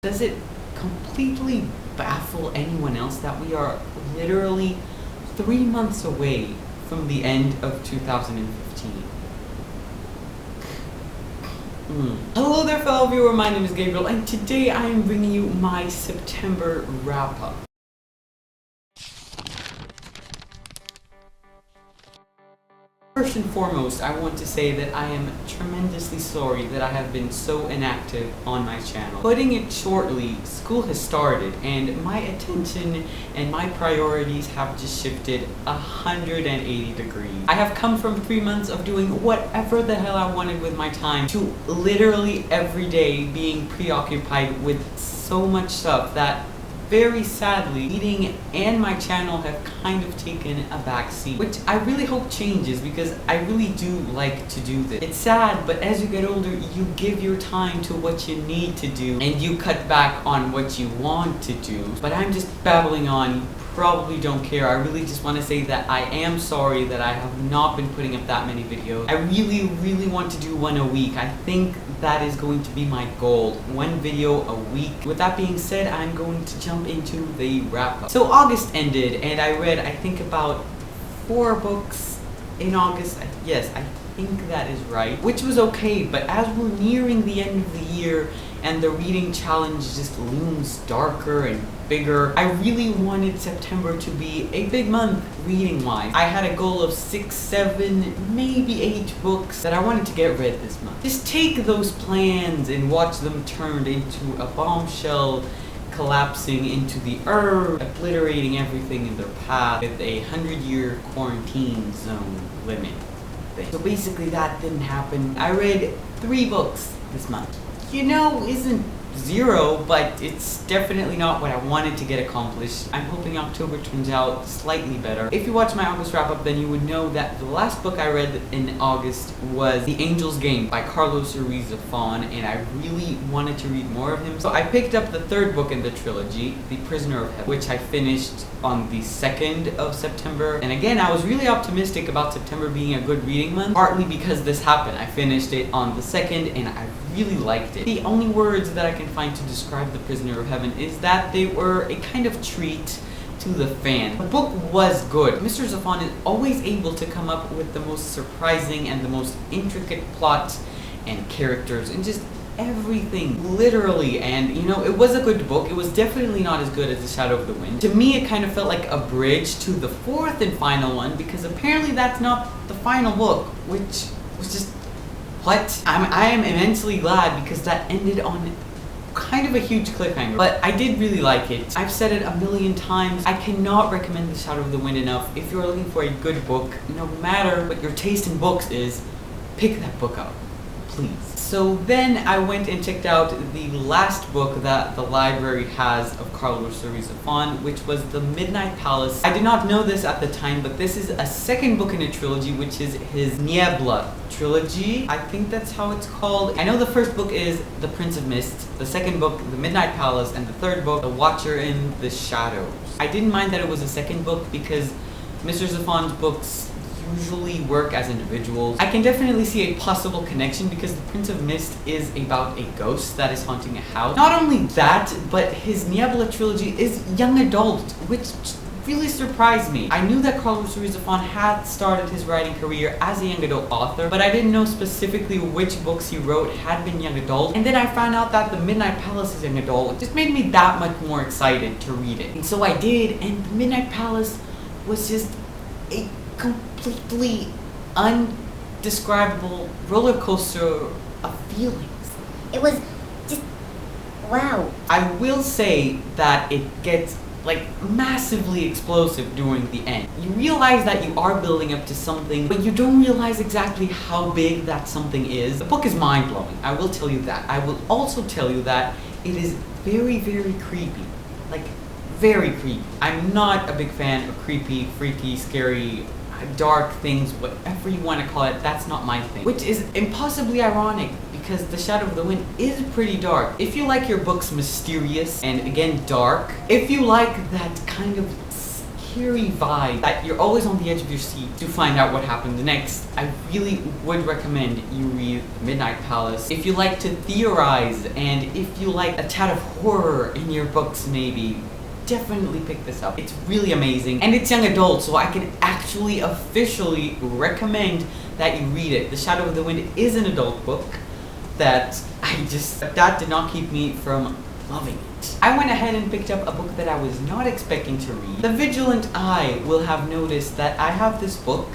Does it completely baffle anyone else that we are literally 3 months away from the end of 2015? Hello there, fellow viewer, my name is Gabriel, and today I am bringing you my September wrap-up. First and foremost, I want to say that I am tremendously sorry that I have been so inactive on my channel. Putting it shortly, school has started and my attention and my priorities have just shifted 180 degrees. I have come from 3 months of doing whatever the hell I wanted with my time to literally every day being preoccupied with so much stuff that very sadly, reading and my channel have kind of taken a back seat, which I really hope changes because I really do like to do this. It's sad, but as you get older, you give your time to what you need to do and you cut back on what you want to do. But I'm just babbling on. You probably don't care. I really just want to say that I am sorry that I have not been putting up that many videos. I really want to do one a week. I think that is going to be my goal. One video a week. With that being said, I'm going to jump into the wrap-up. So August ended and I read, I think, about 4 books in August. Yes, I think that is right. Which was okay, but as we're nearing the end of the year and the reading challenge just looms darker and bigger, I really wanted September to be a big month reading-wise. I had a goal of 6, 7, maybe 8 books that I wanted to get read this month. Just take those plans and watch them turned into a bombshell, collapsing into the earth, obliterating everything in their path with a 100-year quarantine zone limit thing. So basically that didn't happen. I read 3 books this month. You know, isn't 0, but it's definitely not what I wanted to get accomplished. I'm hoping October turns out slightly better. If you watch my August wrap-up, then you would know that the last book I read in August was The Angel's Game by Carlos Ruiz Zafón, and I really wanted to read more of him. So I picked up the 3rd book in the trilogy, The Prisoner of Heaven, which I finished on the 2nd of September. And again, I was really optimistic about September being a good reading month, partly because this happened. I finished it on the 2nd and I really liked it. The only words that I can find to describe The Prisoner of Heaven is that they were a kind of treat to the fan. The book was good. Mr. Zafón is always able to come up with the most surprising and the most intricate plot and characters and just everything, literally. And you know, it was a good book. It was definitely not as good as The Shadow of the Wind. To me, it kind of felt like a bridge to the 4th and final one, because apparently that's not the final book, which was just what? I am immensely glad because that ended on kind of a huge cliffhanger, but I did really like it. I've said it a million times. I cannot recommend The Shadow of the Wind enough. If you're looking for a good book, no matter what your taste in books is, pick that book up, please. So then I went and checked out the last book that the library has of Carlos Ruiz Zafón, which was The Midnight Palace. I did not know this at the time, but this is a 2nd book in a trilogy, which is his Niebla trilogy. I think that's how it's called. I know the 1st book is The Prince of Mist, the 2nd book, The Midnight Palace, and the 3rd book, The Watcher in the Shadows. I didn't mind that it was a 2nd book because Mr. Zafón's books usually work as individuals. I can definitely see a possible connection because The Prince of Mist is about a ghost that is haunting a house. Not only that, but his Niebla trilogy is young adult, which really surprised me. I knew that Carlos Ruiz Zafón had started his writing career as a young adult author, but I didn't know specifically which books he wrote had been young adult. And then I found out that The Midnight Palace is young adult. It just made me that much more excited to read it. And so I did, and The Midnight Palace was just a completely undescribable roller coaster of feelings. It was just wow. I will say that it gets like massively explosive during the end. You realize that you are building up to something, but you don't realize exactly how big that something is. The book is mind-blowing, I will tell you that. I will also tell you that it is very, very creepy. Like, very creepy. I'm not a big fan of creepy, freaky, scary, dark things, whatever you want to call it. That's not my thing. Which is impossibly ironic because The Shadow of the Wind is pretty dark. If you like your books mysterious and again dark, if you like that kind of scary vibe that you're always on the edge of your seat to find out what happened next. I really would recommend you read Midnight Palace. If you like to theorize and if you like a tad of horror in your books maybe, definitely pick this up. It's really amazing and it's young adult, so I can actually officially recommend that you read it. The Shadow of the Wind is an adult book that that did not keep me from loving it. I went ahead and picked up a book that I was not expecting to read. The vigilant eye will have noticed that I have this book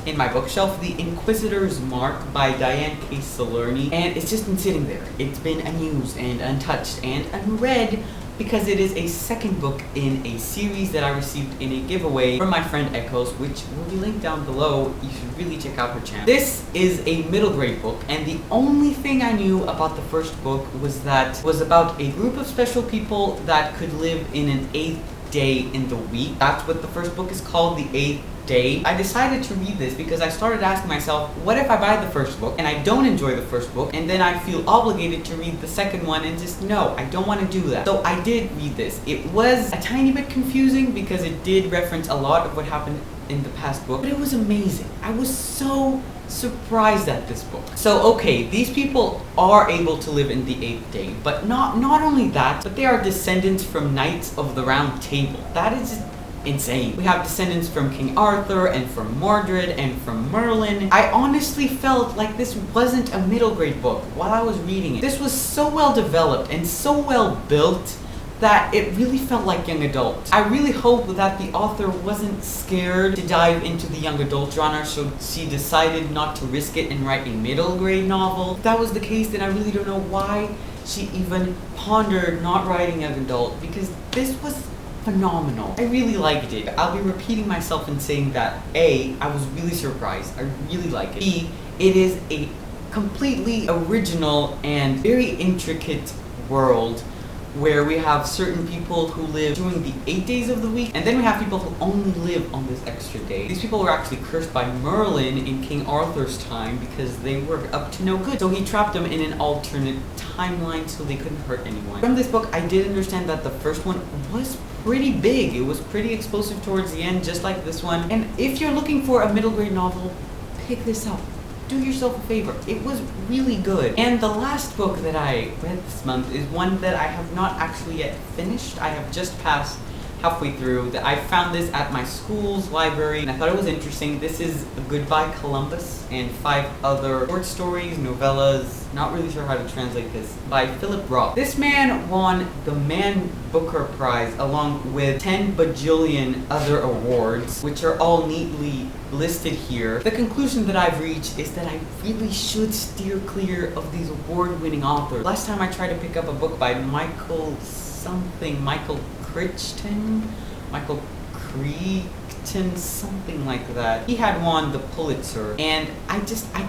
in my bookshelf, The Inquisitor's Mark by Diane K. Salerni, and it's just been sitting there. It's been unused and untouched and unread because it is a second book in a series that I received in a giveaway from my friend Echoes, which will be linked down below. You should really check out her channel. This is a middle grade book, and the only thing I knew about the first book was that it was about a group of special people that could live in an 8th day in the week. That's what the first book is called, The 8th Day. I decided to read this because I started asking myself, what if I buy the first book and I don't enjoy the first book and then I feel obligated to read the second one and just no, I don't want to do that. So I did read this. It was a tiny bit confusing because it did reference a lot of what happened in the past book, but it was amazing. I was so surprised at this book. So okay, these people are able to live in the 8th day, but not only that, but they are descendants from Knights of the Round Table. That is insane. We have descendants from King Arthur and from Mordred and from Merlin. I honestly felt like this wasn't a middle grade book while I was reading it. This was so well developed and so well built that it really felt like young adult. I really hope that the author wasn't scared to dive into the young adult genre, so she decided not to risk it and write a middle grade novel. If that was the case, then I really don't know why she even pondered not writing young adult, because this was phenomenal. I really liked it. I'll be repeating myself in saying that A, I was really surprised. I really like it. B, it is a completely original and very intricate world where we have certain people who live during the 8 days of the week, and then we have people who only live on this extra day. These people were actually cursed by Merlin in King Arthur's time because they were up to no good. So he trapped them in an alternate timeline so they couldn't hurt anyone. From this book, I did understand that the first one was pretty big. It was pretty explosive towards the end, just like this one. And if you're looking for a middle grade novel, pick this up. Do yourself a favor. It was really good. And the last book that I read this month is one that I have not actually yet finished. I have just passed halfway through. I found this at my school's library and I thought it was interesting. This is Goodbye Columbus and 5 other short stories, novellas, not really sure how to translate this, by Philip Roth. This man won the Man Booker Prize along with 10 bajillion other awards, which are all neatly listed here. The conclusion that I've reached is that I really should steer clear of these award-winning authors. Last time I tried to pick up a book by Michael Crichton, something like that. He had won the Pulitzer, and I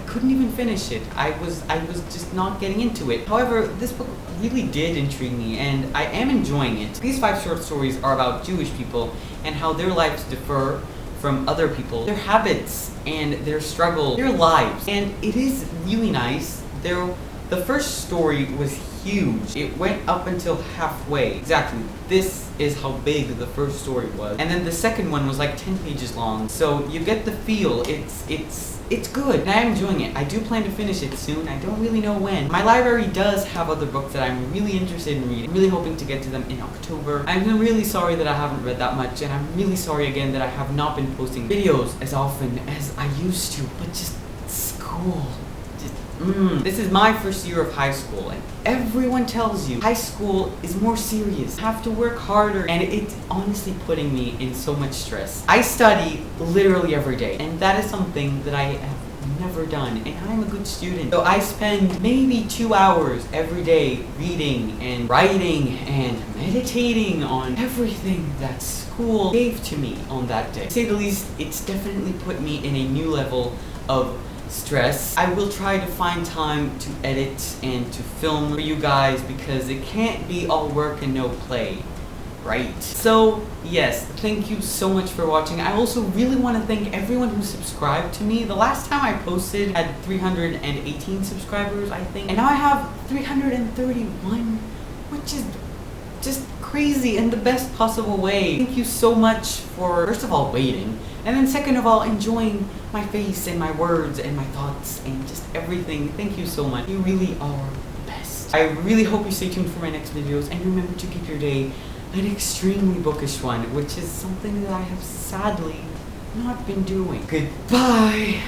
couldn't even finish it. I was just not getting into it. However, this book really did intrigue me, and I am enjoying it. These 5 short stories are about Jewish people and how their lives differ from other people, their habits and their struggle, their lives, and it is really nice. The first story was huge. It went up until halfway. Exactly. This is how big the first story was. And then the second one was like 10 pages long. So you get the feel. It's good. And I'm enjoying it. I do plan to finish it soon. I don't really know when. My library does have other books that I'm really interested in reading. I'm really hoping to get to them in October. I'm really sorry that I haven't read that much, and I'm really sorry again that I have not been posting videos as often as I used to. But just school. This is my first year of high school, and everyone tells you high school is more serious. You have to work harder, and it's honestly putting me in so much stress. I study literally every day, and that is something that I have never done, and I'm a good student. So I spend maybe 2 hours every day reading and writing and meditating on everything that school gave to me on that day. To say the least, it's definitely put me in a new level of stress. I will try to find time to edit and to film for you guys because it can't be all work and no play, right? So yes, thank you so much for watching. I also really want to thank everyone who subscribed to me. The last time I posted had 318 subscribers, I think, and now I have 331, which is just crazy in the best possible way. Thank you so much for, first of all, waiting, and then second of all, enjoying my face and my words and my thoughts and just everything. Thank you so much. You really are the best. I really hope you stay tuned for my next videos, and remember to keep your day an extremely bookish one, which is something that I have sadly not been doing. Goodbye.